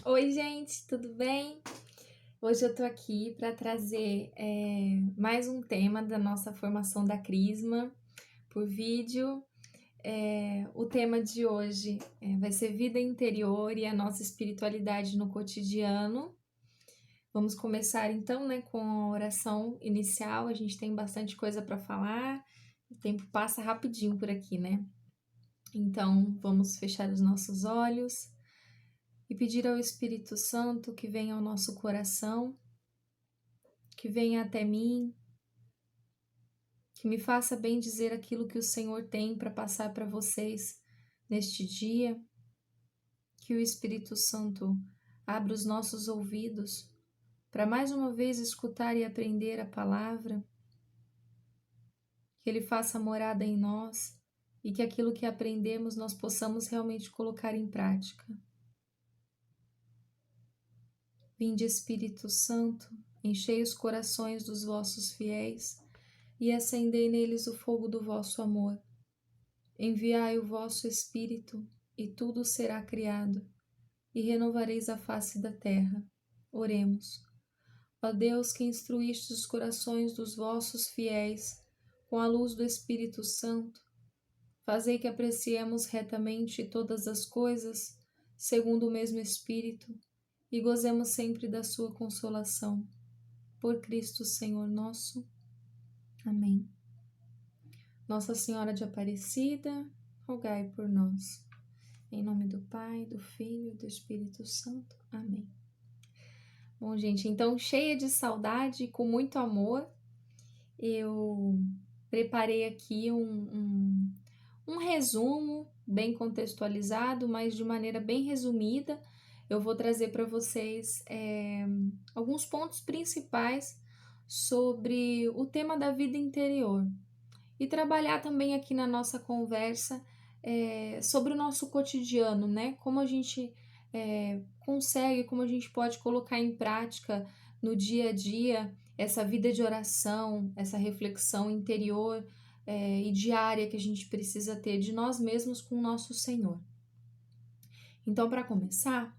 Oi, gente, tudo bem? Hoje eu tô aqui para trazer mais um tema da nossa formação da Crisma por vídeo. O tema de hoje vai ser vida interior e a nossa espiritualidade no cotidiano. Vamos começar então, né, com a oração inicial. A gente tem bastante coisa para falar, o tempo passa rapidinho por aqui, né? Então, vamos fechar os nossos olhos e pedir ao Espírito Santo que venha ao nosso coração, que venha até mim, que me faça bem dizer aquilo que o Senhor tem para passar para vocês neste dia, que o Espírito Santo abra os nossos ouvidos para mais uma vez escutar e aprender a palavra, que Ele faça morada em nós e que aquilo que aprendemos nós possamos realmente colocar em prática. Vinde, Espírito Santo, enchei os corações dos vossos fiéis e acendei neles o fogo do vosso amor. Enviai o vosso Espírito, e tudo será criado, e renovareis a face da terra. Oremos. Ó Deus, que instruíste os corações dos vossos fiéis com a luz do Espírito Santo, fazei que apreciemos retamente todas as coisas, segundo o mesmo Espírito, e gozemos sempre da sua consolação. Por Cristo Senhor nosso. Amém. Nossa Senhora de Aparecida, rogai por nós. Em nome do Pai, do Filho e do Espírito Santo. Amém. Bom, gente, então, cheia de saudade e com muito amor, eu preparei aqui um resumo bem contextualizado, mas de maneira bem resumida. Eu vou trazer para vocês alguns pontos principais sobre o tema da vida interior e trabalhar também aqui na nossa conversa sobre o nosso cotidiano, né? Como a gente consegue, como a gente pode colocar em prática no dia a dia essa vida de oração, essa reflexão interior e diária que a gente precisa ter de nós mesmos com o nosso Senhor. Então, para começar,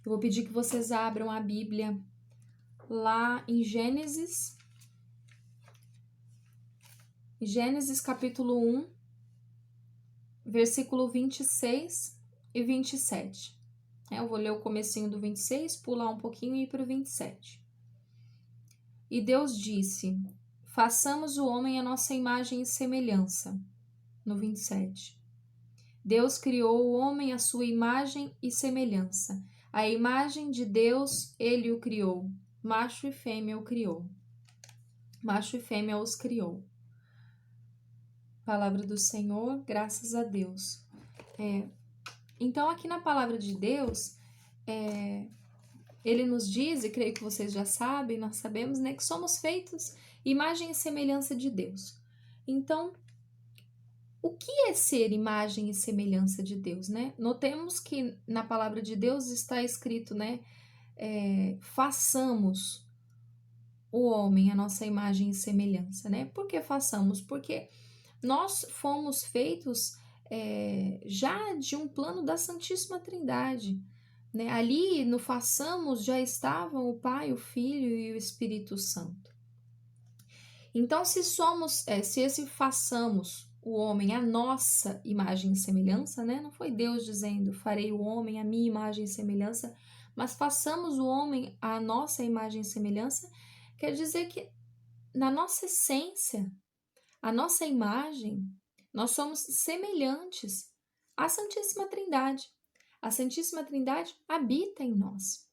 eu vou pedir que vocês abram a Bíblia lá em Gênesis capítulo 1, versículo 26 e 27. Eu vou ler o comecinho do 26, pular um pouquinho e ir para o 27. E Deus disse: façamos o homem à nossa imagem e semelhança. No 27. Deus criou o homem à sua imagem e semelhança. A imagem de Deus, ele o criou. Macho e fêmea o criou. Macho e fêmea os criou. Palavra do Senhor, graças a Deus. Então, aqui na palavra de Deus, ele nos diz, e creio que vocês já sabem, nós sabemos, né, que somos feitos imagem e semelhança de Deus. Então, o que é ser imagem e semelhança de Deus, né? Notemos que na palavra de Deus está escrito, né, façamos o homem a nossa imagem e semelhança, né? Por que façamos? Porque nós fomos feitos já de um plano da Santíssima Trindade, né? Ali no façamos já estavam o Pai, o Filho e o Espírito Santo. Então, se esse façamos o homem a nossa imagem e semelhança, né? Não foi Deus dizendo, farei o homem a minha imagem e semelhança, mas façamos o homem a nossa imagem e semelhança, quer dizer que na nossa essência, a nossa imagem, nós somos semelhantes à Santíssima Trindade. A Santíssima Trindade habita em nós.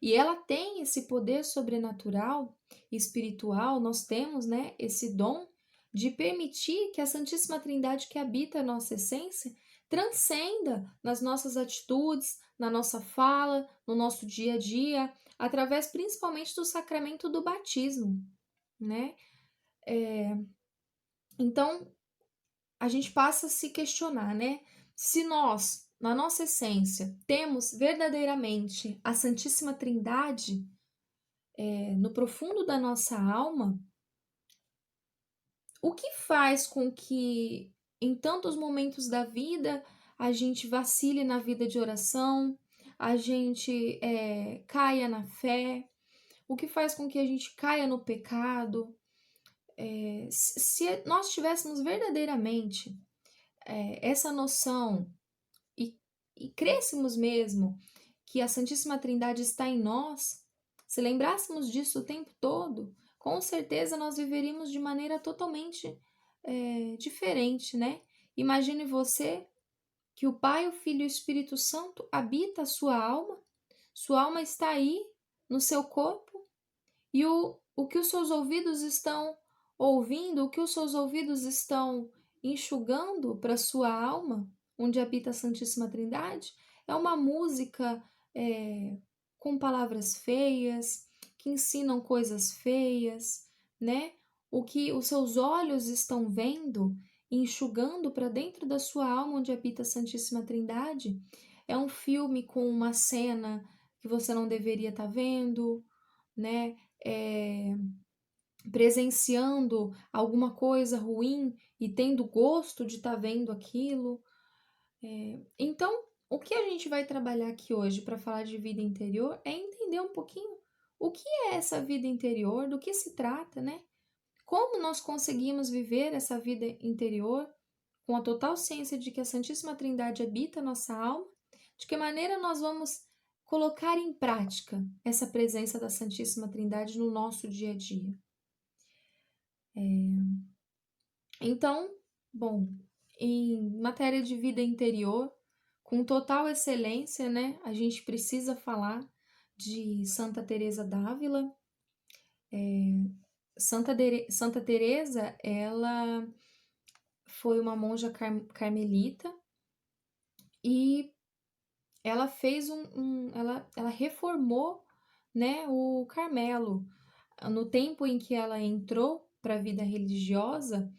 E ela tem esse poder sobrenatural e espiritual, nós temos, né, esse dom de permitir que a Santíssima Trindade que habita a nossa essência transcenda nas nossas atitudes, na nossa fala, no nosso dia a dia, através principalmente do sacramento do batismo, né? Então, a gente passa a se questionar, né? Se nós, na nossa essência, temos verdadeiramente a Santíssima Trindade no profundo da nossa alma, o que faz com que em tantos momentos da vida a gente vacile na vida de oração, a gente caia na fé, o que faz com que a gente caia no pecado. Se nós tivéssemos verdadeiramente essa noção e, e crêssemos mesmo que a Santíssima Trindade está em nós, se lembrássemos disso o tempo todo, com certeza nós viveríamos de maneira totalmente diferente, né? Imagine você que o Pai, o Filho e o Espírito Santo habita a sua alma está aí no seu corpo, e o que os seus ouvidos estão ouvindo, o que os seus ouvidos estão enxugando para a sua alma, onde habita a Santíssima Trindade, é uma música com palavras feias, que ensinam coisas feias, né? O que os seus olhos estão vendo, enxugando para dentro da sua alma, onde habita a Santíssima Trindade, é um filme com uma cena que você não deveria estar vendo, né? Presenciando alguma coisa ruim e tendo gosto de estar vendo aquilo. Então, o que a gente vai trabalhar aqui hoje para falar de vida interior é entender um pouquinho o que é essa vida interior, do que se trata, né? Como nós conseguimos viver essa vida interior com a total ciência de que a Santíssima Trindade habita a nossa alma, de que maneira nós vamos colocar em prática essa presença da Santíssima Trindade no nosso dia a dia. Então, bom, em matéria de vida interior, com total excelência, né, a gente precisa falar de Santa Teresa d'Ávila. Santa Teresa, ela foi uma monja carmelita e ela fez ela reformou, né, o Carmelo. No tempo em que ela entrou para a vida religiosa,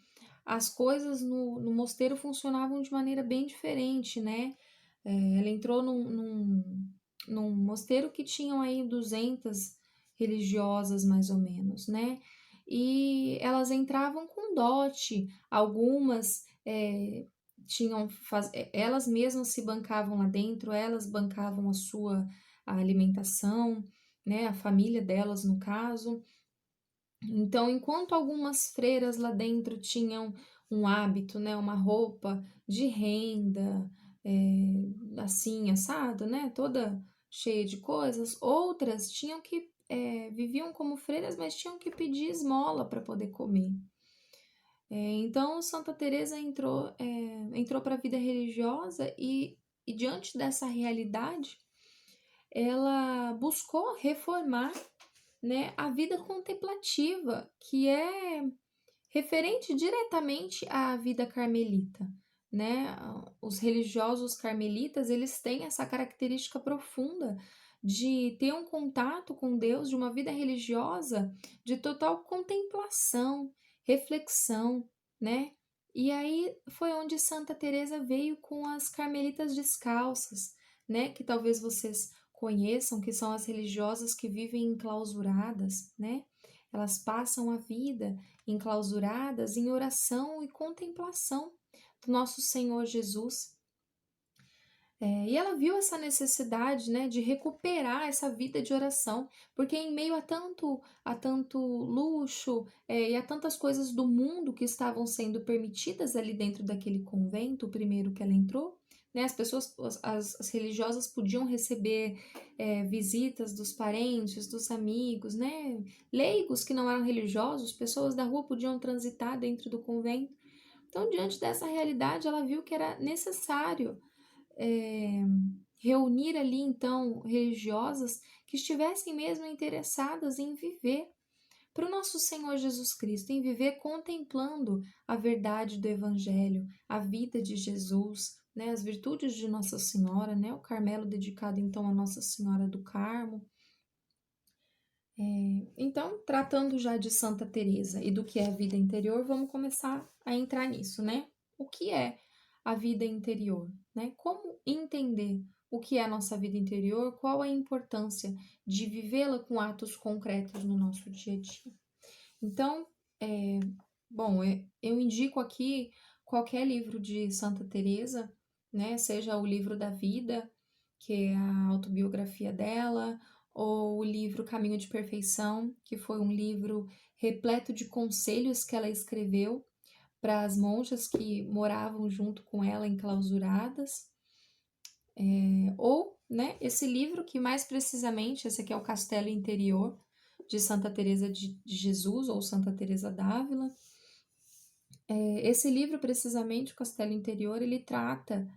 as coisas no mosteiro funcionavam de maneira bem diferente, né? Ela entrou num mosteiro que tinham aí 200 religiosas, mais ou menos, né? E elas entravam com dote, algumas elas mesmas se bancavam lá dentro, elas bancavam a alimentação, né? A família delas, no caso. Então, enquanto algumas freiras lá dentro tinham um hábito, né, uma roupa de renda, assim, assado, né, toda cheia de coisas, outras tinham que viviam como freiras, mas tinham que pedir esmola para poder comer. Então, Santa Teresa entrou para a vida religiosa e diante dessa realidade, ela buscou reformar, né, a vida contemplativa, que é referente diretamente à vida carmelita, né? Os religiosos carmelitas, eles têm essa característica profunda de ter um contato com Deus, de uma vida religiosa de total contemplação, reflexão, né? E aí foi onde Santa Teresa veio com as carmelitas descalças, né? Que talvez vocês conheçam, que são as religiosas que vivem enclausuradas, né? Elas passam a vida enclausuradas em oração e contemplação do nosso Senhor Jesus. E ela viu essa necessidade, né, de recuperar essa vida de oração, porque em meio a tanto luxo e a tantas coisas do mundo que estavam sendo permitidas ali dentro daquele convento, o primeiro que ela entrou, né, as pessoas, as religiosas podiam receber visitas dos parentes, dos amigos, né, leigos que não eram religiosos, pessoas da rua podiam transitar dentro do convento. Então, diante dessa realidade, ela viu que era necessário reunir ali, então, religiosas que estivessem mesmo interessadas em viver para o nosso Senhor Jesus Cristo, em viver contemplando a verdade do Evangelho, a vida de Jesus, né, as virtudes de Nossa Senhora, né, o Carmelo dedicado, então, a Nossa Senhora do Carmo. Então, tratando já de Santa Teresa e do que é a vida interior, vamos começar a entrar nisso, né? O que é a vida interior, né? Como entender o que é a nossa vida interior, qual a importância de vivê-la com atos concretos no nosso dia a dia. Então, bom, eu indico aqui qualquer livro de Santa Teresa, né? Seja o livro da vida, que é a autobiografia dela, ou o livro Caminho de Perfeição, que foi um livro repleto de conselhos que ela escreveu para as monjas que moravam junto com ela enclausuradas. Ou, né, esse livro que mais precisamente, esse aqui é o Castelo Interior, de Santa Teresa de Jesus, ou Santa Teresa d'Ávila. Esse livro, precisamente, o Castelo Interior, ele trata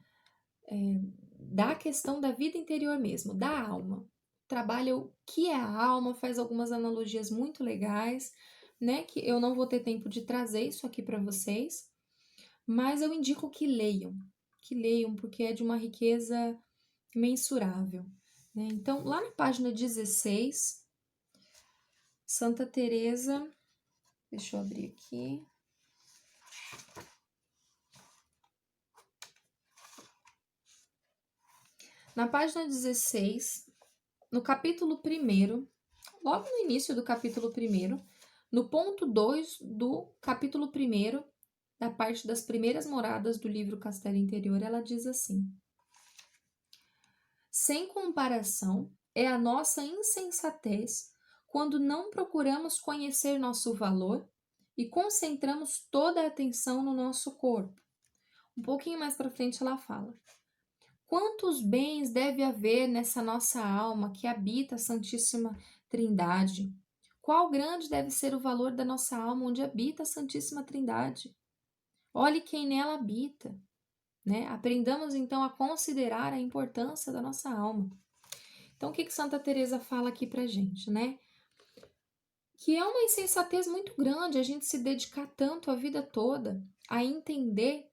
da questão da vida interior mesmo, da alma. Trabalha o que é a alma, faz algumas analogias muito legais, né, que eu não vou ter tempo de trazer isso aqui para vocês, mas eu indico que leiam, porque é de uma riqueza mensurável, né? Então, lá na página 16, Santa Teresa, deixa eu abrir aqui. Na página 16, no capítulo 1º, logo no início do capítulo 1º, no ponto 2 do capítulo 1º, da parte das primeiras moradas do livro Castelo Interior, ela diz assim: sem comparação é a nossa insensatez quando não procuramos conhecer nosso valor e concentramos toda a atenção no nosso corpo. Um pouquinho mais para frente ela fala: quantos bens deve haver nessa nossa alma que habita a Santíssima Trindade? Qual grande deve ser o valor da nossa alma onde habita a Santíssima Trindade? Olhe quem nela habita, né? Aprendamos então a considerar a importância da nossa alma. Então, o que Santa Teresa fala aqui pra gente, né? Que é uma insensatez muito grande a gente se dedicar tanto a vida toda a entender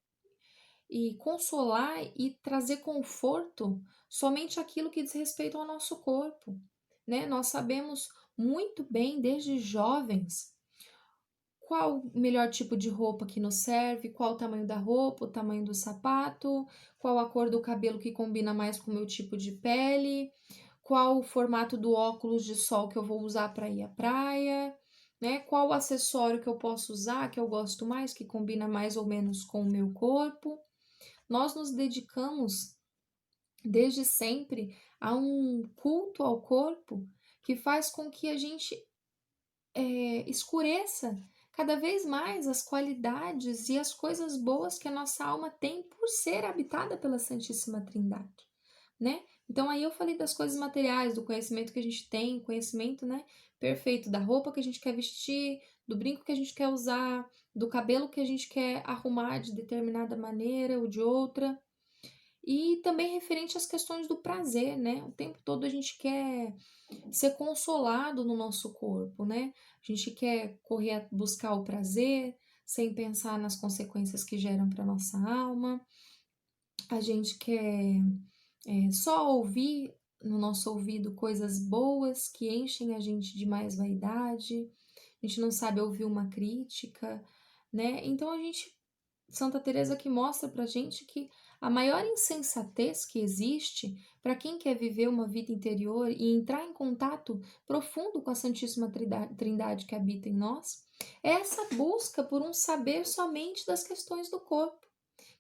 e consolar e trazer conforto somente aquilo que diz respeito ao nosso corpo, né? Nós sabemos muito bem desde jovens qual o melhor tipo de roupa que nos serve, qual o tamanho da roupa, o tamanho do sapato, qual a cor do cabelo que combina mais com o meu tipo de pele, qual o formato do óculos de sol que eu vou usar para ir à praia, né? Qual o acessório que eu posso usar, que eu gosto mais, que combina mais ou menos com o meu corpo. Nós nos dedicamos desde sempre a um culto ao corpo que faz com que a gente escureça cada vez mais as qualidades e as coisas boas que a nossa alma tem por ser habitada pela Santíssima Trindade, né? Então aí eu falei das coisas materiais, do conhecimento que a gente tem, conhecimento, né, perfeito da roupa que a gente quer vestir, do brinco que a gente quer usar, do cabelo que a gente quer arrumar de determinada maneira ou de outra. E também referente às questões do prazer, né? O tempo todo a gente quer ser consolado no nosso corpo, né? A gente quer correr a buscar o prazer sem pensar nas consequências que geram para nossa alma. A gente quer só ouvir no nosso ouvido coisas boas que enchem a gente de mais vaidade. A gente não sabe ouvir uma crítica, né? Então Santa Teresa que mostra pra gente que a maior insensatez que existe para quem quer viver uma vida interior e entrar em contato profundo com a Santíssima Trindade que habita em nós, é essa busca por um saber somente das questões do corpo,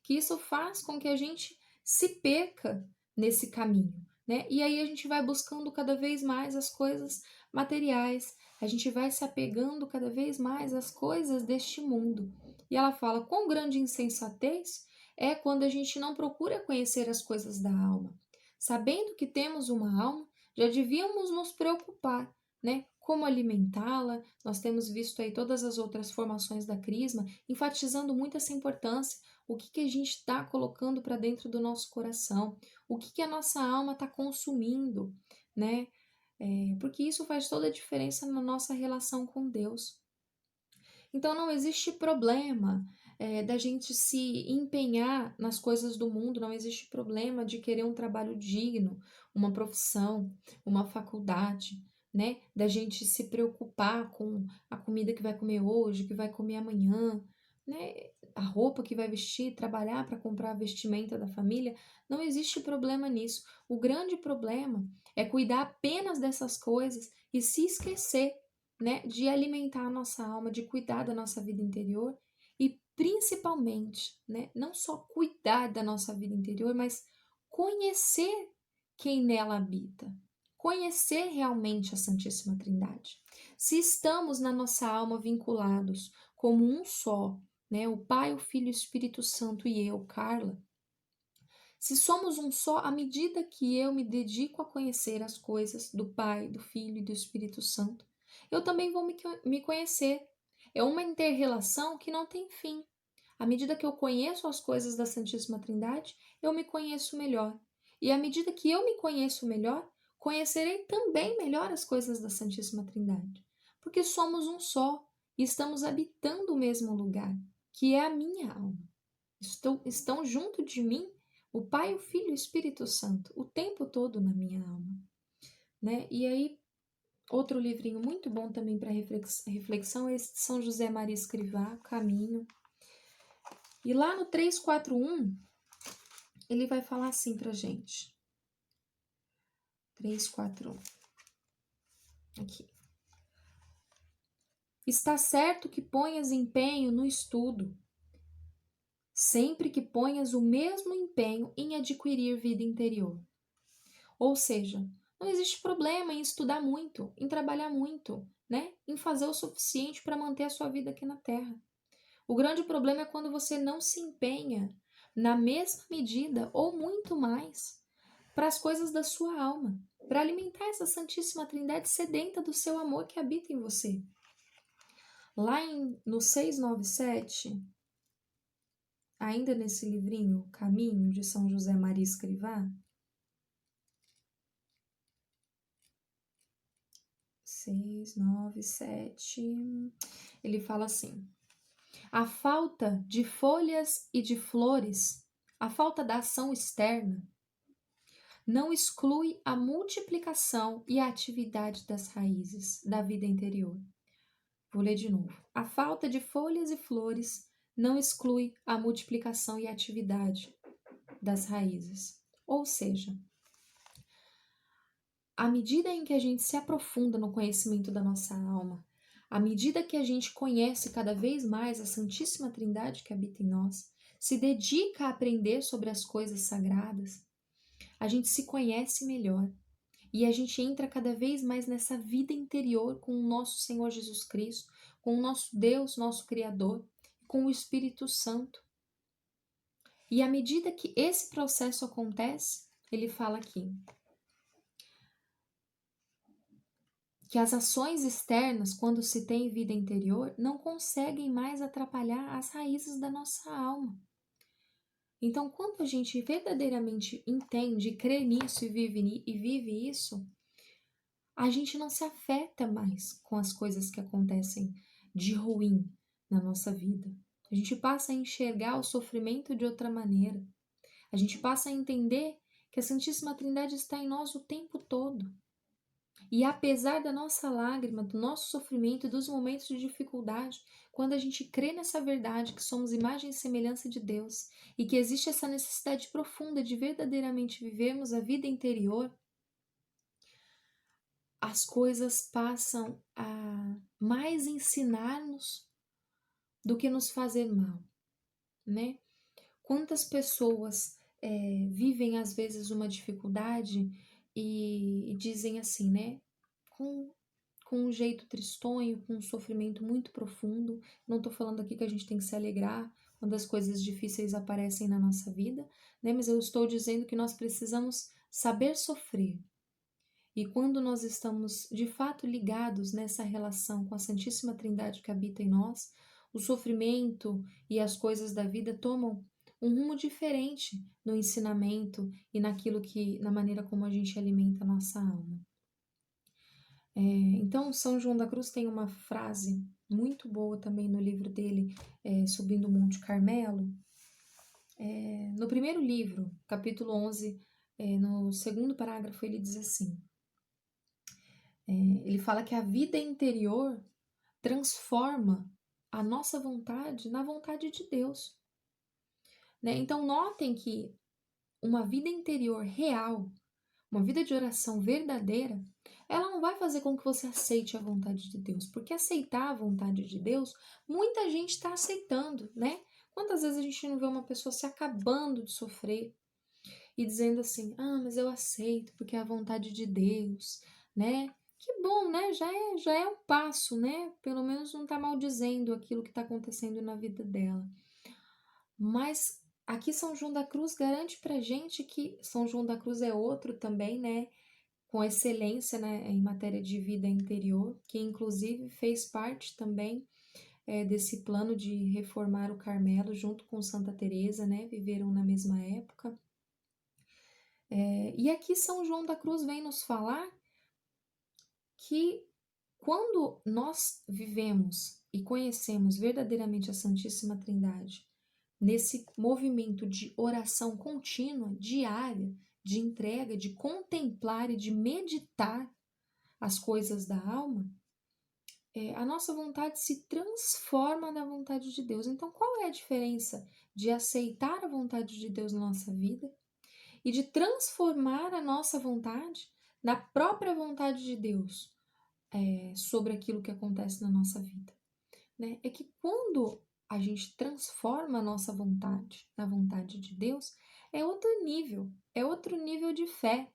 que isso faz com que a gente se perca nesse caminho, né? E aí a gente vai buscando cada vez mais as coisas materiais, a gente vai se apegando cada vez mais às coisas deste mundo. E ela fala: quão grande insensatez é quando a gente não procura conhecer as coisas da alma. Sabendo que temos uma alma, já devíamos nos preocupar, né? Como alimentá-la. Nós temos visto aí todas as outras formações da Crisma enfatizando muito essa importância. O que a gente está colocando para dentro do nosso coração? O que a nossa alma está consumindo, né? Porque isso faz toda a diferença na nossa relação com Deus. Então não existe problema da gente se empenhar nas coisas do mundo, não existe problema de querer um trabalho digno, uma profissão, uma faculdade, né? Da gente se preocupar com a comida que vai comer hoje, que vai comer amanhã, né? A roupa que vai vestir, trabalhar para comprar a vestimenta da família, não existe problema nisso. O grande problema é cuidar apenas dessas coisas e se esquecer, né, de alimentar a nossa alma, de cuidar da nossa vida interior e principalmente, né, não só cuidar da nossa vida interior, mas conhecer quem nela habita. Conhecer realmente a Santíssima Trindade. Se estamos na nossa alma vinculados como um só, né? O Pai, o Filho, o Espírito Santo e eu, Carla, se somos um só, à medida que eu me dedico a conhecer as coisas do Pai, do Filho e do Espírito Santo, eu também vou me conhecer. É uma inter-relação que não tem fim. À medida que eu conheço as coisas da Santíssima Trindade, eu me conheço melhor. E à medida que eu me conheço melhor, conhecerei também melhor as coisas da Santíssima Trindade. Porque somos um só e estamos habitando o mesmo lugar, que é a minha alma. Estão junto de mim o Pai, o Filho e o Espírito Santo, o tempo todo na minha alma, né? E aí, outro livrinho muito bom também para reflexão é esse de São José Maria Escrivá, Caminho. E lá no 341, ele vai falar assim pra gente. 341. Aqui. Está certo que ponhas empenho no estudo, sempre que ponhas o mesmo empenho em adquirir vida interior. Ou seja, não existe problema em estudar muito, em trabalhar muito, né? Em fazer o suficiente para manter a sua vida aqui na Terra. O grande problema é quando você não se empenha na mesma medida ou muito mais para as coisas da sua alma, para alimentar essa Santíssima Trindade sedenta do seu amor que habita em você. Lá no 697, ainda nesse livrinho Caminho, de São José Maria Escrivá, 697, ele fala assim: a falta de folhas e de flores, a falta da ação externa, não exclui a multiplicação e a atividade das raízes da vida interior. Vou ler de novo. A falta de folhas e flores não exclui a multiplicação e a atividade das raízes. Ou seja, à medida em que a gente se aprofunda no conhecimento da nossa alma, à medida que a gente conhece cada vez mais a Santíssima Trindade que habita em nós, se dedica a aprender sobre as coisas sagradas, a gente se conhece melhor e a gente entra cada vez mais nessa vida interior com o nosso Senhor Jesus Cristo, com o nosso Deus, nosso Criador, com o Espírito Santo. E à medida que esse processo acontece, ele fala aqui que as ações externas, quando se tem vida interior, não conseguem mais atrapalhar as raízes da nossa alma. Então, quando a gente verdadeiramente entende, crê nisso e vive isso, a gente não se afeta mais com as coisas que acontecem de ruim na nossa vida. A gente passa a enxergar o sofrimento de outra maneira. A gente passa a entender que a Santíssima Trindade está em nós o tempo todo. E apesar da nossa lágrima, do nosso sofrimento e dos momentos de dificuldade, quando a gente crê nessa verdade que somos imagem e semelhança de Deus e que existe essa necessidade profunda de verdadeiramente vivermos a vida interior, as coisas passam a mais ensinar-nos do que nos fazer mal, né? Quantas pessoas vivem às vezes uma dificuldade e dizem assim, né? Com um jeito tristonho, com um sofrimento muito profundo. Não estou falando aqui que a gente tem que se alegrar quando as coisas difíceis aparecem na nossa vida, né? Mas eu estou dizendo que nós precisamos saber sofrer. E quando nós estamos de fato ligados nessa relação com a Santíssima Trindade que habita em nós, o sofrimento e as coisas da vida tomam um rumo diferente no ensinamento e na maneira como a gente alimenta a nossa alma. Então, São João da Cruz tem uma frase muito boa também no livro dele, Subindo o Monte Carmelo. No primeiro livro, capítulo 11, no segundo parágrafo, ele diz assim, ele fala que a vida interior transforma a nossa vontade na vontade de Deus. Né? Então, notem que uma vida interior real, uma vida de oração verdadeira, ela não vai fazer com que você aceite a vontade de Deus, porque aceitar a vontade de Deus, muita gente está aceitando, né? Quantas vezes a gente não vê uma pessoa se acabando de sofrer e dizendo assim: "Ah, mas eu aceito porque é a vontade de Deus", né? Que bom, né? Já é um passo, né? Pelo menos não está maldizendo aquilo que está acontecendo na vida dela. Mas aqui São João da Cruz garante pra gente que São João da Cruz é outro também, né? Com excelência, né, em matéria de vida interior, que inclusive fez parte também desse plano de reformar o Carmelo junto com Santa Teresa, né? Viveram na mesma época. E aqui São João da Cruz vem nos falar que quando nós vivemos e conhecemos verdadeiramente a Santíssima Trindade, nesse movimento de oração contínua, diária, de entrega, de contemplar e de meditar as coisas da alma, a nossa vontade se transforma na vontade de Deus. Então, qual é a diferença de aceitar a vontade de Deus na nossa vida e de transformar a nossa vontade na própria vontade de Deus sobre aquilo que acontece na nossa vida? Né? É que quando a gente transforma a nossa vontade na vontade de Deus, é outro nível de fé,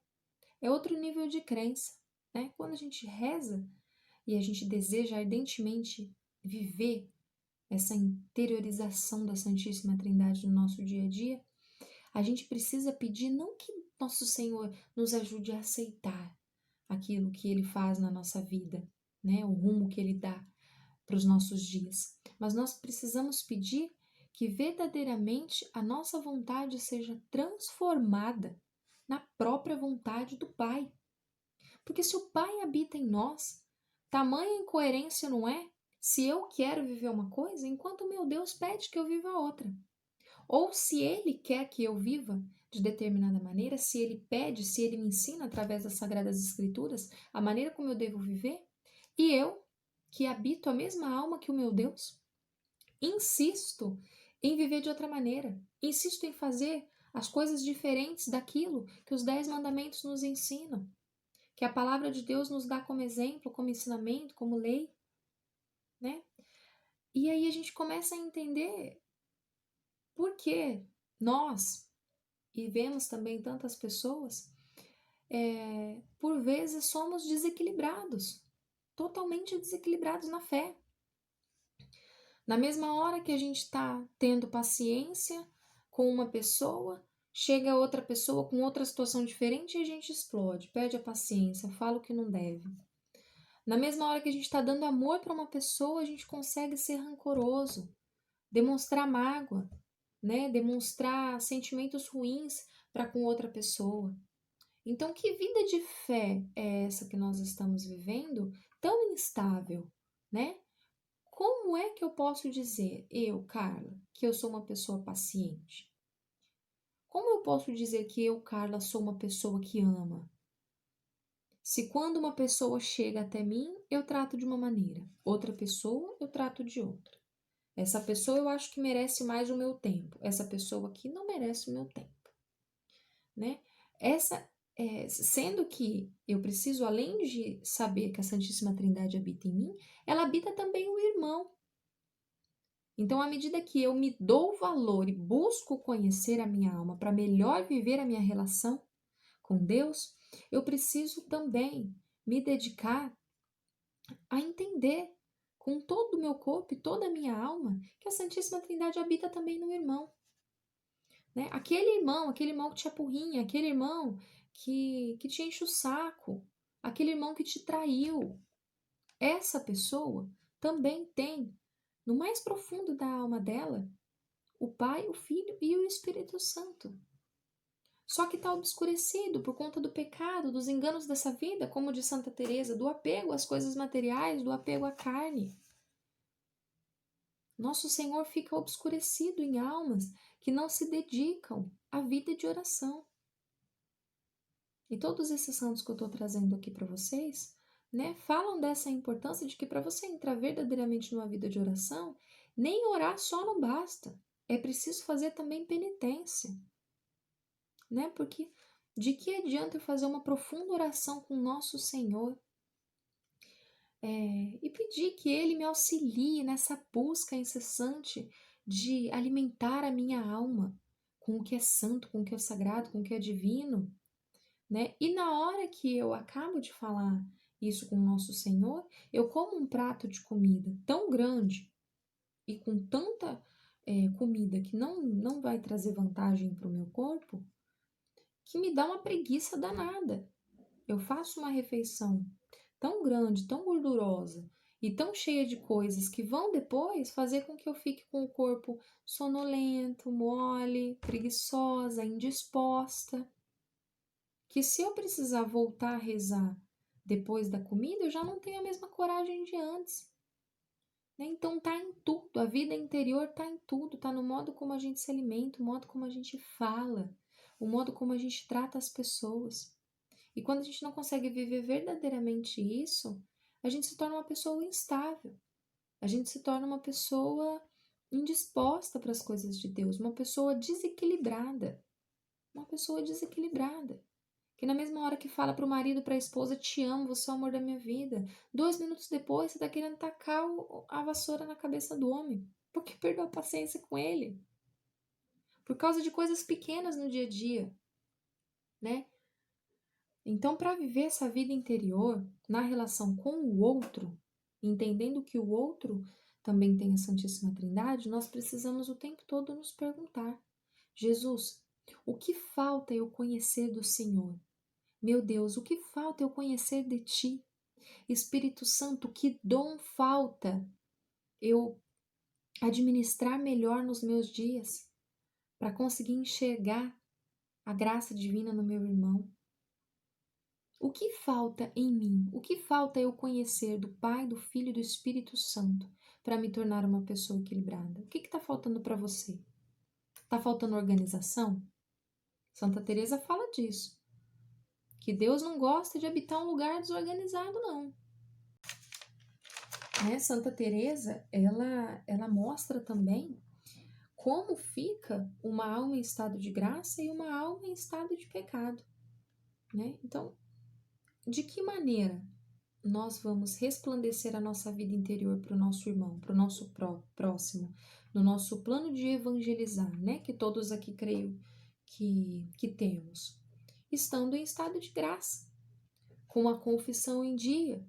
é outro nível de crença. Né? Quando a gente reza e a gente deseja ardentemente viver essa interiorização da Santíssima Trindade no nosso dia a dia, a gente precisa pedir não que nosso Senhor nos ajude a aceitar aquilo que Ele faz na nossa vida, né? O rumo que Ele dá para os nossos dias, mas nós precisamos pedir que verdadeiramente a nossa vontade seja transformada na própria vontade do Pai. Porque se o Pai habita em nós, tamanha incoerência não é se eu quero viver uma coisa enquanto meu Deus pede que eu viva outra. Ou se Ele quer que eu viva de determinada maneira, se Ele pede, se Ele me ensina através das Sagradas Escrituras a maneira como eu devo viver, e eu, que habito a mesma alma que o meu Deus, insisto em viver de outra maneira, insisto em fazer as coisas diferentes daquilo que os 10 mandamentos nos ensinam, que a palavra de Deus nos dá como exemplo, como ensinamento, como lei, né? E aí a gente começa a entender por que nós, e vemos também tantas pessoas, por vezes somos desequilibrados, totalmente desequilibrados na fé. Na mesma hora que a gente está tendo paciência com uma pessoa, chega outra pessoa com outra situação diferente e a gente explode, perde a paciência, fala o que não deve. Na mesma hora que a gente está dando amor para uma pessoa, a gente consegue ser rancoroso, demonstrar mágoa, né? Demonstrar sentimentos ruins para com outra pessoa. Então, que vida de fé é essa que nós estamos vivendo, tão instável, né? Como é que eu posso dizer, eu, Carla, que eu sou uma pessoa paciente? Como eu posso dizer que eu, Carla, sou uma pessoa que ama? Se quando uma pessoa chega até mim, eu trato de uma maneira, outra pessoa eu trato de outra. Essa pessoa eu acho que merece mais o meu tempo, essa pessoa aqui não merece o meu tempo, né? Sendo que eu preciso, além de saber que a Santíssima Trindade habita em mim, ela habita também o irmão. Então, à medida que eu me dou valor e busco conhecer a minha alma para melhor viver a minha relação com Deus, eu preciso também me dedicar a entender com todo o meu corpo e toda a minha alma que a Santíssima Trindade habita também no irmão. Né? Aquele irmão que te apurrinha, aquele irmão que te enche o saco, aquele irmão que te traiu, essa pessoa também tem, no mais profundo da alma dela, o Pai, o Filho e o Espírito Santo. Só que está obscurecido por conta do pecado, dos enganos dessa vida, como de Santa Teresa, do apego às coisas materiais, do apego à carne. Nosso Senhor fica obscurecido em almas que não se dedicam à vida de oração. E todos esses santos que eu estou trazendo aqui para vocês, né, falam dessa importância de que para você entrar verdadeiramente numa vida de oração, nem orar só não basta. É preciso fazer também penitência. Né? Porque de que adianta eu fazer uma profunda oração com Nosso Senhor e pedir que Ele me auxilie nessa busca incessante de alimentar a minha alma, com o que é santo, com o que é sagrado, com o que é divino, né? E na hora que eu acabo de falar isso com o nosso Senhor, eu como um prato de comida tão grande e com tanta comida que não vai trazer vantagem para o meu corpo, que me dá uma preguiça danada. Eu faço uma refeição tão grande, tão gordurosa e tão cheia de coisas que vão depois fazer com que eu fique com o corpo sonolento, mole, preguiçosa, indisposta. Que se eu precisar voltar a rezar depois da comida, eu já não tenho a mesma coragem de antes. Né? Então tá em tudo, a vida interior tá em tudo, tá no modo como a gente se alimenta, o modo como a gente fala, o modo como a gente trata as pessoas. E quando a gente não consegue viver verdadeiramente isso, a gente se torna uma pessoa instável, a gente se torna uma pessoa indisposta para as coisas de Deus, uma pessoa desequilibrada, uma pessoa desequilibrada. Que na mesma hora que fala para o marido, para a esposa, te amo, você é o amor da minha vida, 2 minutos depois você está querendo tacar a vassoura na cabeça do homem, porque perdeu a paciência com ele, por causa de coisas pequenas no dia a dia, né? Então, para viver essa vida interior na relação com o outro, entendendo que o outro também tem a Santíssima Trindade, nós precisamos o tempo todo nos perguntar: Jesus, o que falta eu conhecer do Senhor? Meu Deus, o que falta eu conhecer de Ti? Espírito Santo, que dom falta eu administrar melhor nos meus dias para conseguir enxergar a graça divina no meu irmão? O que falta em mim? O que falta eu conhecer do Pai, do Filho e do Espírito Santo para me tornar uma pessoa equilibrada? O que está faltando para você? Está faltando organização? Santa Teresa fala disso, que Deus não gosta de habitar um lugar desorganizado, não. Né? Santa Teresa, ela mostra também como fica uma alma em estado de graça e uma alma em estado de pecado. Né? Então, de que maneira nós vamos resplandecer a nossa vida interior para o nosso irmão, para o nosso próximo, no nosso plano de evangelizar, né? Que todos aqui creio que temos, estando em estado de graça, com a confissão em dia,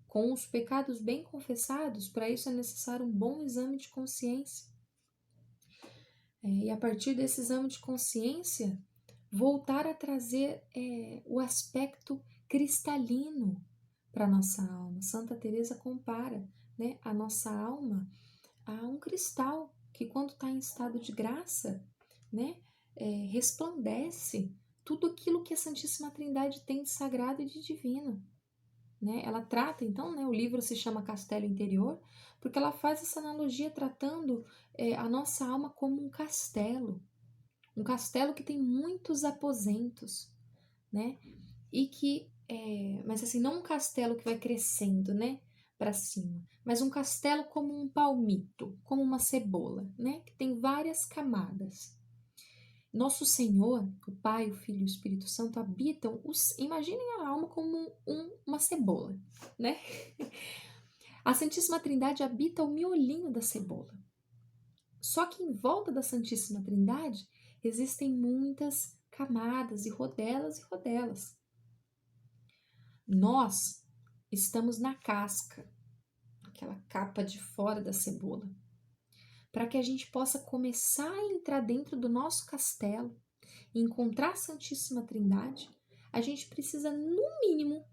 com os pecados bem confessados. Para isso é necessário um bom exame de consciência. E a partir desse exame de consciência, voltar a trazer o aspecto cristalino para a nossa alma. Santa Teresa compara, né, a nossa alma a um cristal que, quando está em estado de graça, né, resplandece tudo aquilo que a Santíssima Trindade tem de sagrado e de divino. Né? Ela trata, então, né, o livro se chama Castelo Interior, porque ela faz essa analogia tratando a nossa alma como um castelo que tem muitos aposentos, né? E que, mas assim, não um castelo que vai crescendo, né, para cima, mas um castelo como um palmito, como uma cebola, né, que tem várias camadas. Nosso Senhor, o Pai, o Filho e o Espírito Santo habitam imaginem a alma como uma cebola, né? A Santíssima Trindade habita o miolinho da cebola. Só que em volta da Santíssima Trindade existem muitas camadas e rodelas. Nós estamos na casca, aquela capa de fora da cebola. Para que a gente possa começar a entrar dentro do nosso castelo e encontrar a Santíssima Trindade, a gente precisa, no mínimo,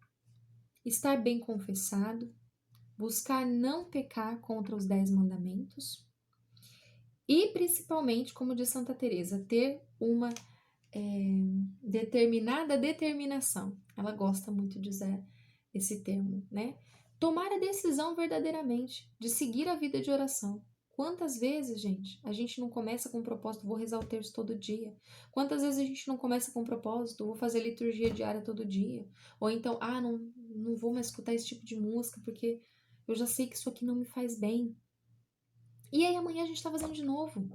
estar bem confessado, buscar não pecar contra os 10 mandamentos e, principalmente, como diz Santa Teresa, ter uma determinada determinação. Ela gosta muito de usar esse termo, né? Tomar a decisão verdadeiramente de seguir a vida de oração. Quantas vezes, gente, a gente não começa com o propósito, vou rezar o terço todo dia? Quantas vezes a gente não começa com o propósito, vou fazer liturgia diária todo dia? Ou então, não vou mais escutar esse tipo de música porque eu já sei que isso aqui não me faz bem. E aí amanhã a gente tá fazendo de novo.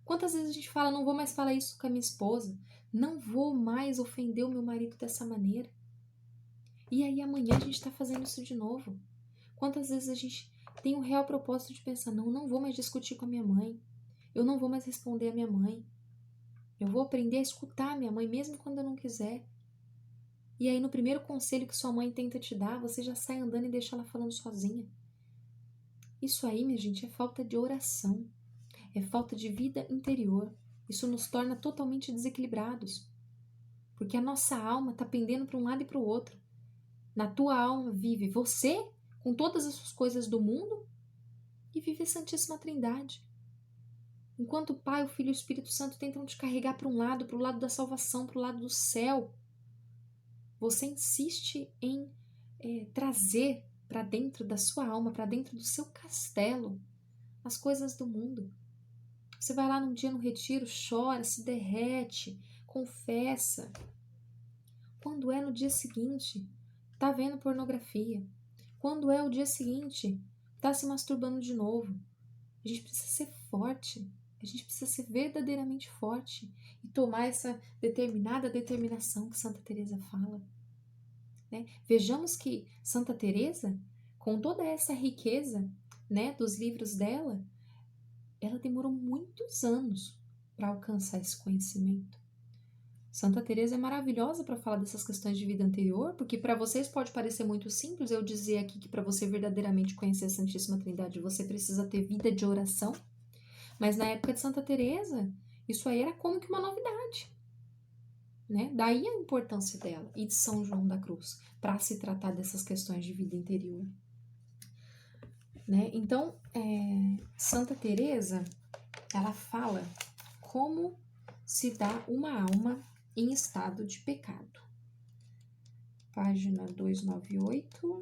Quantas vezes a gente fala, não vou mais falar isso com a minha esposa, não vou mais ofender o meu marido dessa maneira. E aí amanhã a gente tá fazendo isso de novo. Quantas vezes a gente tem o real propósito de pensar, não vou mais discutir com a minha mãe, eu não vou mais responder a minha mãe. Eu vou aprender a escutar minha mãe mesmo quando eu não quiser. E aí no primeiro conselho que sua mãe tenta te dar, você já sai andando e deixa ela falando sozinha. Isso aí, minha gente, é falta de oração. É falta de vida interior. Isso nos torna totalmente desequilibrados. Porque a nossa alma está pendendo para um lado e para o outro. Na tua alma vive você, com todas as suas coisas do mundo, e vive a Santíssima Trindade. Enquanto o Pai, o Filho e o Espírito Santo tentam te carregar para o lado da salvação, para o lado do céu, você insiste em trazer para dentro da sua alma, para dentro do seu castelo, as coisas do mundo. Você vai lá num dia no retiro, chora, se derrete, confessa. Quando é no dia seguinte, tá vendo pornografia. Quando é o dia seguinte, tá se masturbando de novo. A gente precisa ser forte. A gente precisa ser verdadeiramente forte e tomar essa determinada determinação que Santa Teresa fala. Né? Vejamos que Santa Teresa, com toda essa riqueza, né, dos livros dela, ela demorou muitos anos para alcançar esse conhecimento. Santa Teresa é maravilhosa para falar dessas questões de vida anterior, porque para vocês pode parecer muito simples eu dizer aqui que para você verdadeiramente conhecer a Santíssima Trindade, você precisa ter vida de oração. Mas na época de Santa Teresa, isso aí era como que uma novidade, né? Daí a importância dela e de São João da Cruz para se tratar dessas questões de vida interior, né? Então, Santa Teresa, ela fala como se dá uma alma em estado de pecado. Página 298.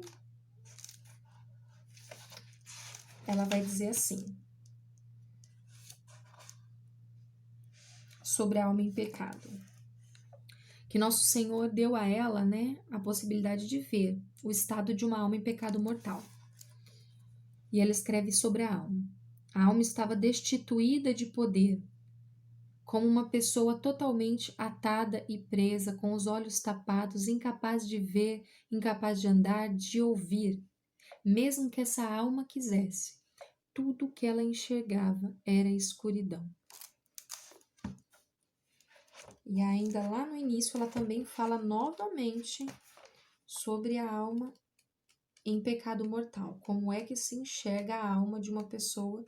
Ela vai dizer assim: sobre a alma em pecado, que Nosso Senhor deu a ela, né, a possibilidade de ver o estado de uma alma em pecado mortal. E ela escreve sobre a alma. A alma estava destituída de poder, como uma pessoa totalmente atada e presa, com os olhos tapados, incapaz de ver, incapaz de andar, de ouvir. Mesmo que essa alma quisesse, tudo o que ela enxergava era escuridão. E ainda lá no início ela também fala novamente sobre a alma em pecado mortal. Como é que se enxerga a alma de uma pessoa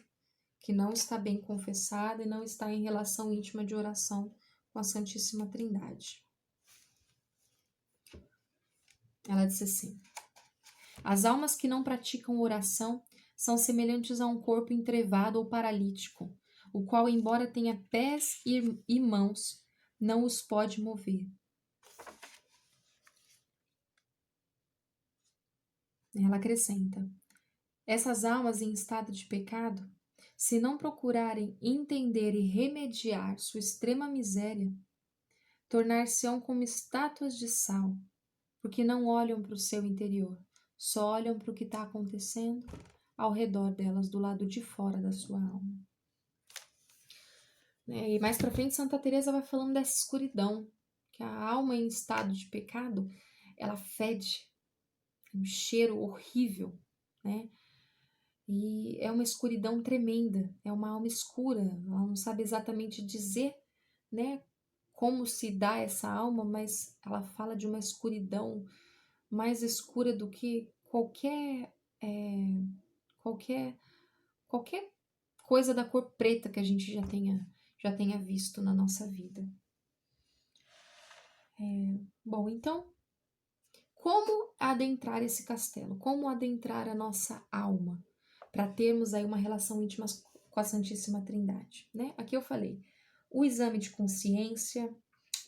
que não está bem confessada e não está em relação íntima de oração com a Santíssima Trindade. Ela disse assim: as almas que não praticam oração são semelhantes a um corpo entrevado ou paralítico, o qual, embora tenha pés e mãos, não os pode mover. Ela acrescenta: essas almas em estado de pecado, se não procurarem entender e remediar sua extrema miséria, tornar-se-ão como estátuas de sal, porque não olham para o seu interior, só olham para o que está acontecendo ao redor delas, do lado de fora da sua alma. E mais para frente, Santa Teresa vai falando dessa escuridão, que a alma em estado de pecado, ela fede, um cheiro horrível, né? E é uma escuridão tremenda, é uma alma escura, ela não sabe exatamente dizer, né, como se dá essa alma, mas ela fala de uma escuridão mais escura do que qualquer coisa da cor preta que a gente já tenha visto na nossa vida. Bom, então, como adentrar esse castelo? Como adentrar a nossa alma? Para termos aí uma relação íntima com a Santíssima Trindade, né? Aqui eu falei, o exame de consciência,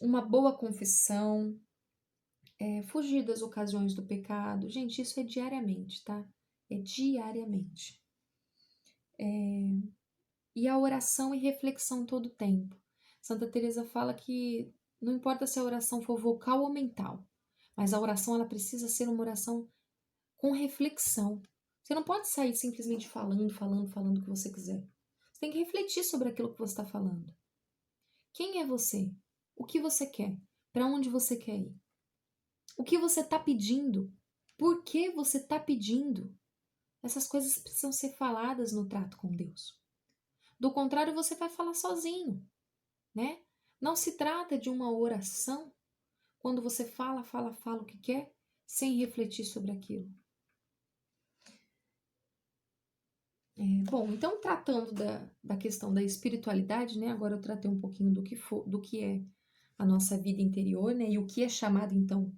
uma boa confissão, fugir das ocasiões do pecado. Gente, isso é diariamente, tá? É diariamente. E a oração e reflexão todo o tempo. Santa Teresa fala que não importa se a oração for vocal ou mental, mas a oração ela precisa ser uma oração com reflexão. Você não pode sair simplesmente falando o que você quiser. Você tem que refletir sobre aquilo que você está falando. Quem é você? O que você quer? Para onde você quer ir? O que você está pedindo? Por que você está pedindo? Essas coisas precisam ser faladas no trato com Deus. Do contrário, você vai falar sozinho, né? Não se trata de uma oração quando você fala o que quer, sem refletir sobre aquilo. Bom, então tratando da questão da espiritualidade, né? Agora eu tratei um pouquinho do que é a nossa vida interior, né? E o que é chamado, então,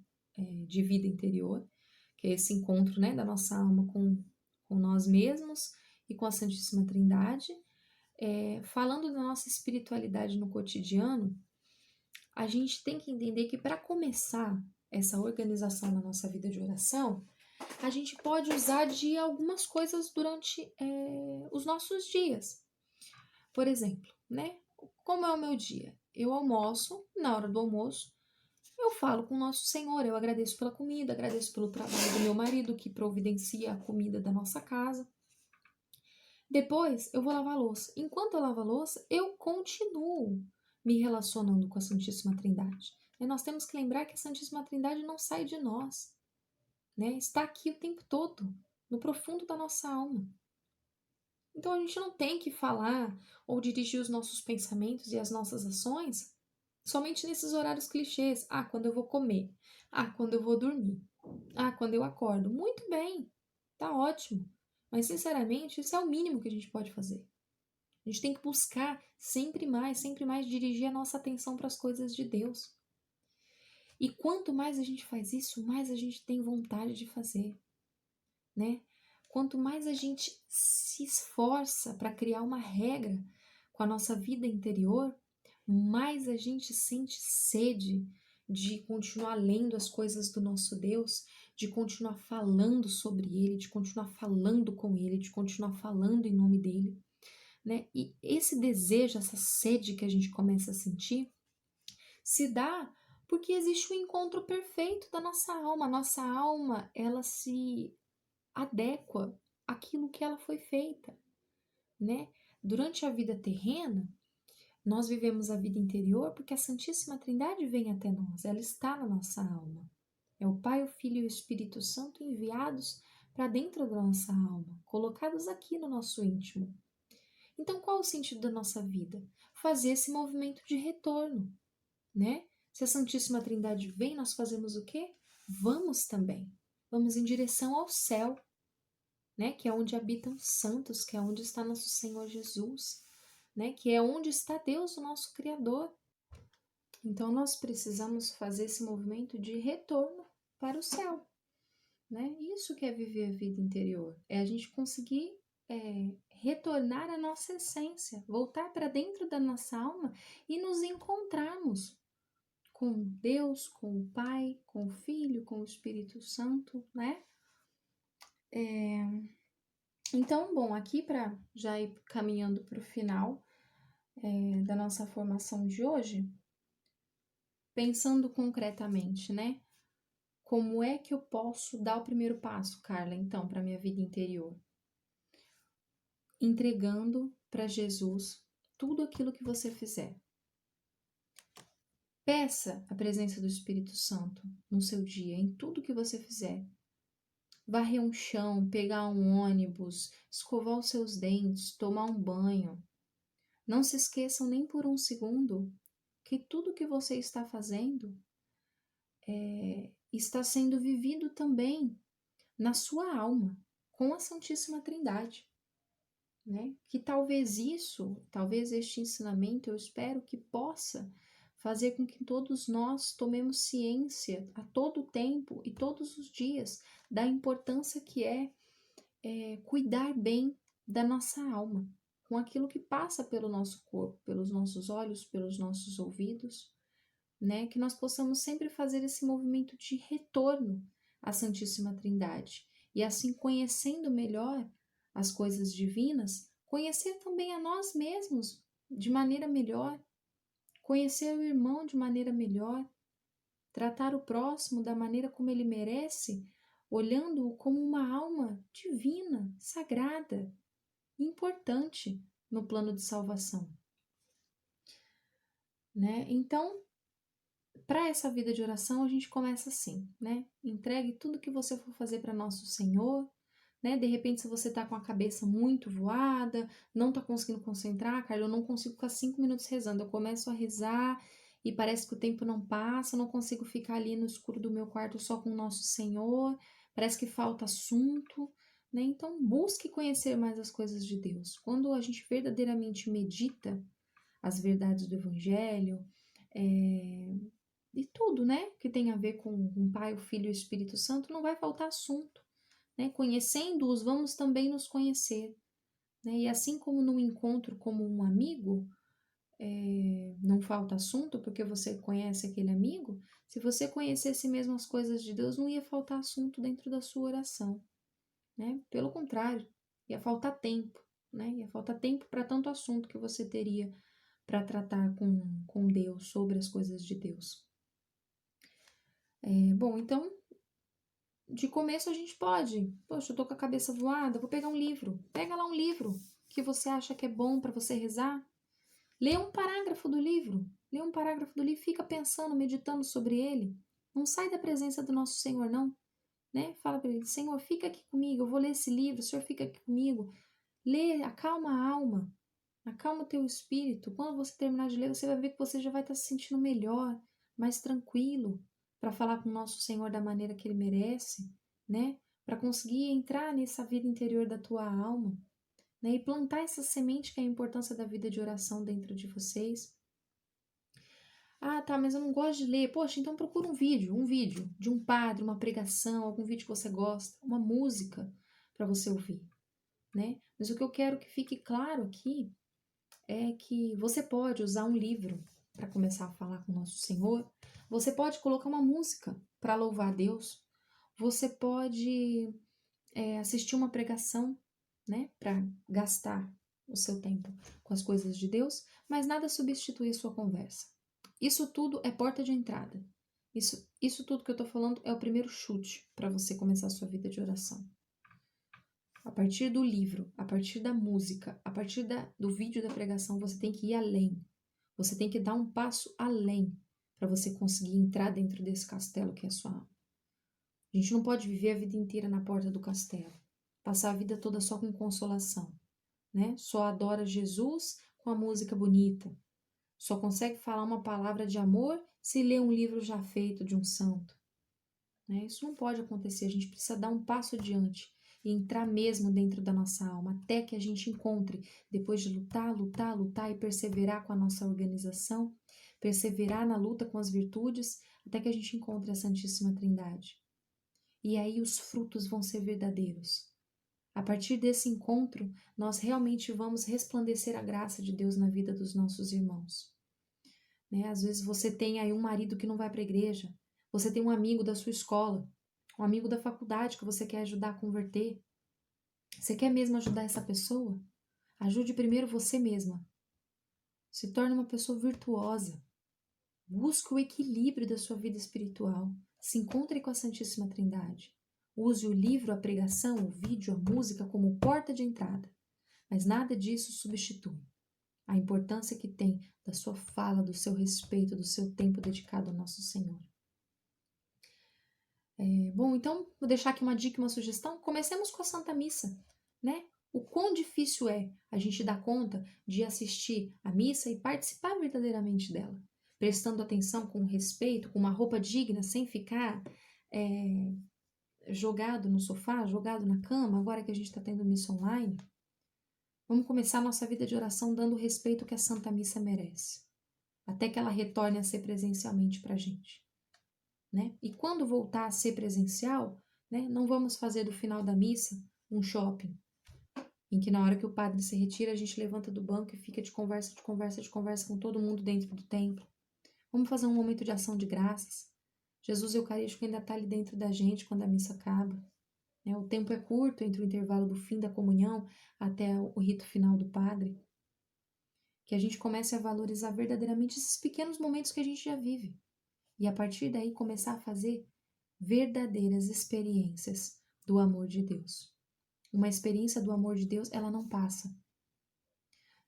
de vida interior, que é esse encontro, né, da nossa alma com nós mesmos e com a Santíssima Trindade. Falando da nossa espiritualidade no cotidiano, a gente tem que entender que para começar essa organização na nossa vida de oração, a gente pode usar de algumas coisas durante os nossos dias. Por exemplo, né? Como é o meu dia? Eu almoço, na hora do almoço, eu falo com o nosso Senhor, eu agradeço pela comida, agradeço pelo trabalho do meu marido que providencia a comida da nossa casa. Depois eu vou lavar a louça. Enquanto eu lavo a louça, eu continuo me relacionando com a Santíssima Trindade. E nós temos que lembrar que a Santíssima Trindade não sai de nós, né? Está aqui o tempo todo, no profundo da nossa alma. Então a gente não tem que falar ou dirigir os nossos pensamentos e as nossas ações somente nesses horários clichês. Ah, quando eu vou comer. Ah, quando eu vou dormir. Ah, quando eu acordo. Muito bem, tá ótimo. Mas sinceramente, isso é o mínimo que a gente pode fazer. A gente tem que buscar sempre mais dirigir a nossa atenção para as coisas de Deus. E quanto mais a gente faz isso, mais a gente tem vontade de fazer, né? Quanto mais a gente se esforça para criar uma regra com a nossa vida interior, mais a gente sente sede de continuar lendo as coisas do nosso Deus, de continuar falando sobre Ele, de continuar falando com Ele, de continuar falando em nome dEle, né? E esse desejo, essa sede que a gente começa a sentir, se dá porque existe o encontro perfeito da nossa alma. A nossa alma, ela se adequa àquilo que ela foi feita, né? Durante a vida terrena, nós vivemos a vida interior porque a Santíssima Trindade vem até nós, ela está na nossa alma. É o Pai, o Filho e o Espírito Santo enviados para dentro da nossa alma, colocados aqui no nosso íntimo. Então, qual o sentido da nossa vida? Fazer esse movimento de retorno, né? Se a Santíssima Trindade vem, nós fazemos o quê? Vamos também. Vamos em direção ao céu, né? Que é onde habitam os santos, que é onde está nosso Senhor Jesus, né? Que é onde está Deus, o nosso Criador. Então, nós precisamos fazer esse movimento de retorno para o céu, né? Isso que é viver a vida interior, é a gente conseguir retornar à nossa essência, voltar para dentro da nossa alma e nos encontrarmos com Deus, com o Pai, com o Filho, com o Espírito Santo, né? Então, bom, aqui para já ir caminhando para o final da nossa formação de hoje, pensando concretamente, né? Como é que eu posso dar o primeiro passo, Carla, então, para a minha vida interior? Entregando para Jesus tudo aquilo que você fizer. Peça a presença do Espírito Santo no seu dia, em tudo que você fizer. Varrer um chão, pegar um ônibus, escovar os seus dentes, tomar um banho. Não se esqueçam nem por um segundo que tudo que você está fazendo está sendo vivido também na sua alma, com a Santíssima Trindade. Né? Que talvez este ensinamento, eu espero que possa fazer com que todos nós tomemos ciência a todo tempo e todos os dias da importância que é cuidar bem da nossa alma, com aquilo que passa pelo nosso corpo, pelos nossos olhos, pelos nossos ouvidos, né? Que nós possamos sempre fazer esse movimento de retorno à Santíssima Trindade e assim, conhecendo melhor as coisas divinas, conhecer também a nós mesmos de maneira melhor, conhecer o irmão de maneira melhor, tratar o próximo da maneira como ele merece, olhando-o como uma alma divina, sagrada, importante no plano de salvação, né? Então, para essa vida de oração, a gente começa assim, né? Entregue tudo que você for fazer para nosso Senhor, né? De repente, se você tá com a cabeça muito voada, não tá conseguindo concentrar, Carla, eu não consigo ficar 5 minutos rezando. Eu começo a rezar e parece que o tempo não passa, eu não consigo ficar ali no escuro do meu quarto só com o Nosso Senhor, parece que falta assunto, né? Então, busque conhecer mais as coisas de Deus. Quando a gente verdadeiramente medita as verdades do Evangelho, e tudo, né, que tem a ver com o Pai, o Filho e o Espírito Santo, não vai faltar assunto, né? Conhecendo-os, vamos também nos conhecer, né? E assim como no encontro como um amigo, não falta assunto porque você conhece aquele amigo, se você conhecesse mesmo as coisas de Deus, não ia faltar assunto dentro da sua oração, né? Pelo contrário, ia faltar tempo, né? Ia faltar tempo para tanto assunto que você teria para tratar com Deus, sobre as coisas de Deus. Bom, então, de começo a gente pode. Poxa, eu tô com a cabeça voada, vou pegar um livro. Pega lá um livro que você acha que é bom para você rezar. Lê um parágrafo do livro. Lê um parágrafo do livro, fica pensando, meditando sobre ele. Não sai da presença do nosso Senhor, não. Né? Fala para ele, Senhor, fica aqui comigo, eu vou ler esse livro, o Senhor fica aqui comigo. Lê, acalma a alma, acalma o teu espírito. Quando você terminar de ler, você vai ver que você já vai estar se sentindo melhor, mais tranquilo, para falar com o nosso Senhor da maneira que Ele merece, né? Para conseguir entrar nessa vida interior da tua alma, né? E plantar essa semente que é a importância da vida de oração dentro de vocês. Ah, tá, mas eu não gosto de ler. Poxa, então procura um vídeo de um padre, uma pregação, algum vídeo que você gosta, uma música para você ouvir, né? Mas o que eu quero que fique claro aqui é que você pode usar um livro para começar a falar com o nosso Senhor. Você pode colocar uma música para louvar a Deus. Você pode assistir uma pregação, né, para gastar o seu tempo com as coisas de Deus, mas nada substitui a sua conversa. Isso tudo é porta de entrada. Isso tudo que eu estou falando é o primeiro chute para você começar a sua vida de oração. A partir do livro, a partir da música, a partir do vídeo da pregação, você tem que ir além. Você tem que dar um passo além para você conseguir entrar dentro desse castelo que é a sua alma. A gente não pode viver a vida inteira na porta do castelo, passar a vida toda só com consolação, né? Só adora Jesus com a música bonita. Só consegue falar uma palavra de amor se lê um livro já feito de um santo, né? Isso não pode acontecer. A gente precisa dar um passo adiante e entrar mesmo dentro da nossa alma, até que a gente encontre, depois de lutar, lutar, lutar e perseverar com a nossa organização, perseverar na luta com as virtudes, até que a gente encontre a Santíssima Trindade. E aí os frutos vão ser verdadeiros. A partir desse encontro, nós realmente vamos resplandecer a graça de Deus na vida dos nossos irmãos. Né? Às vezes você tem aí um marido que não vai para a igreja, você tem um amigo da sua escola, um amigo da faculdade que você quer ajudar a converter. Você quer mesmo ajudar essa pessoa? Ajude primeiro você mesma. Se torne uma pessoa virtuosa. Busque o equilíbrio da sua vida espiritual. Se encontre com a Santíssima Trindade. Use o livro, a pregação, o vídeo, a música como porta de entrada. Mas nada disso substitui a importância que tem da sua fala, do seu respeito, do seu tempo dedicado ao nosso Senhor. Bom, então, vou deixar aqui uma dica, uma sugestão. Comecemos com a Santa Missa, né? O quão difícil é a gente dar conta de assistir a missa e participar verdadeiramente dela, prestando atenção com respeito, com uma roupa digna, sem ficar jogado no sofá, jogado na cama, agora que a gente está tendo missa online. Vamos começar a nossa vida de oração dando o respeito que a Santa Missa merece, até que ela retorne a ser presencialmente para a gente. Né? E quando voltar a ser presencial, né, não vamos fazer do final da missa um shopping, em que na hora que o padre se retira, a gente levanta do banco e fica de conversa com todo mundo dentro do templo. Vamos fazer um momento de ação de graças. Jesus Eucarístico ainda está ali dentro da gente quando a missa acaba. Né? O tempo é curto entre o intervalo do fim da comunhão até o rito final do padre. Que a gente comece a valorizar verdadeiramente esses pequenos momentos que a gente já vive. E a partir daí começar a fazer verdadeiras experiências do amor de Deus. Uma experiência do amor de Deus, ela não passa.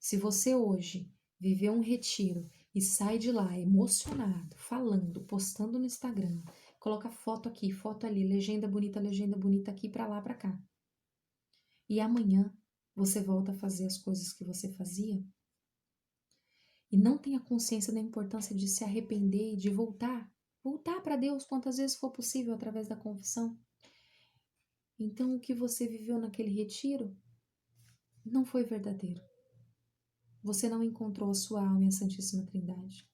Se você hoje viveu um retiro e sai de lá emocionado, falando, postando no Instagram, coloca foto aqui, foto ali, legenda bonita aqui, pra lá, pra cá. e amanhã você volta a fazer as coisas que você fazia e não tem a consciência da importância de se arrepender e de voltar para Deus quantas vezes for possível através da confissão, então o que você viveu naquele retiro não foi verdadeiro. Você não encontrou a sua alma e a Santíssima Trindade.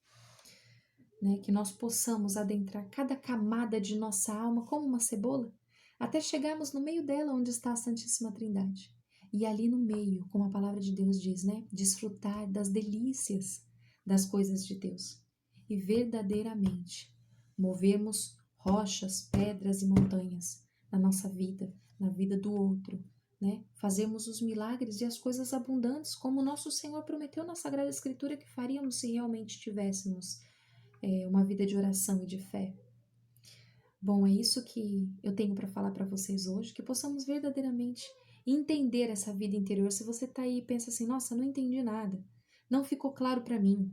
Né? Que nós possamos adentrar cada camada de nossa alma como uma cebola, até chegarmos no meio dela onde está a Santíssima Trindade. E ali no meio, como a palavra de Deus diz, né? Desfrutar das delícias das coisas de Deus. E verdadeiramente movermos rochas, pedras e montanhas na nossa vida, na vida do outro, né? Fazermos os milagres e as coisas abundantes, como o nosso Senhor prometeu na Sagrada Escritura que faríamos se realmente tivéssemos uma vida de oração e de fé. Bom, é isso que eu tenho para falar para vocês hoje, que possamos verdadeiramente entender essa vida interior. Se você está aí e pensa assim, nossa, não entendi nada, não ficou claro para mim.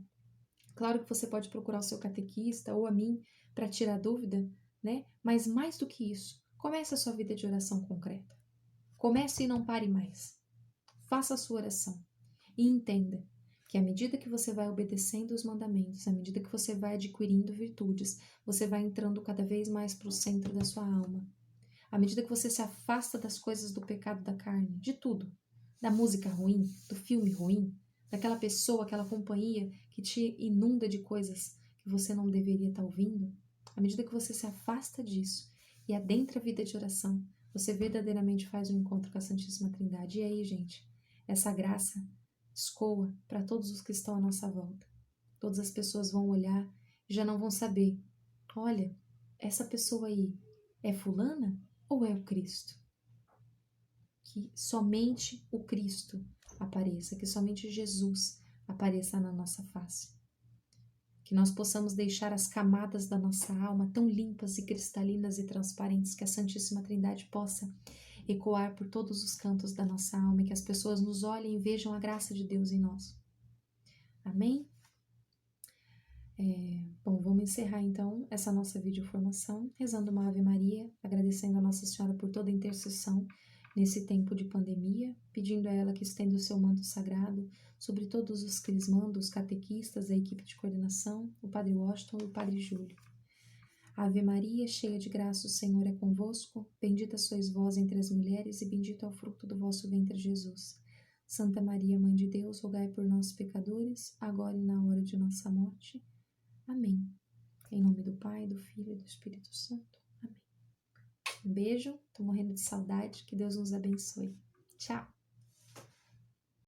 Claro que você pode procurar o seu catequista ou a mim para tirar dúvida, né? Mas mais do que isso, comece a sua vida de oração concreta. Comece e não pare mais. Faça a sua oração e entenda que à medida que você vai obedecendo os mandamentos, à medida que você vai adquirindo virtudes, você vai entrando cada vez mais para o centro da sua alma. À medida que você se afasta das coisas do pecado da carne, de tudo, da música ruim, do filme ruim, daquela pessoa, aquela companhia que te inunda de coisas que você não deveria estar ouvindo, à medida que você se afasta disso e adentra a vida de oração, você verdadeiramente faz um encontro com a Santíssima Trindade. E aí, gente, essa graça escoa para todos os que estão à nossa volta. Todas as pessoas vão olhar e já não vão saber. Olha, essa pessoa aí é fulana ou é o Cristo? Que somente o Cristo apareça, que somente Jesus apareça na nossa face. Que nós possamos deixar as camadas da nossa alma tão limpas e cristalinas e transparentes que a Santíssima Trindade possa ecoar por todos os cantos da nossa alma e que as pessoas nos olhem e vejam a graça de Deus em nós. Amém? Bom, vamos encerrar então essa nossa videoformação, rezando uma Ave Maria, agradecendo a Nossa Senhora por toda a intercessão nesse tempo de pandemia, pedindo a ela que estenda o seu manto sagrado sobre todos os crismandos, catequistas, a equipe de coordenação, o Padre Washington e o Padre Júlio. Ave Maria, cheia de graça, o Senhor é convosco, bendita sois vós entre as mulheres e bendito é o fruto do vosso ventre, Jesus. Santa Maria, Mãe de Deus, rogai por nós, pecadores, agora e na hora de nossa morte. Amém. Em nome do Pai, do Filho e do Espírito Santo. Amém. Um beijo, tô morrendo de saudade, que Deus nos abençoe. Tchau!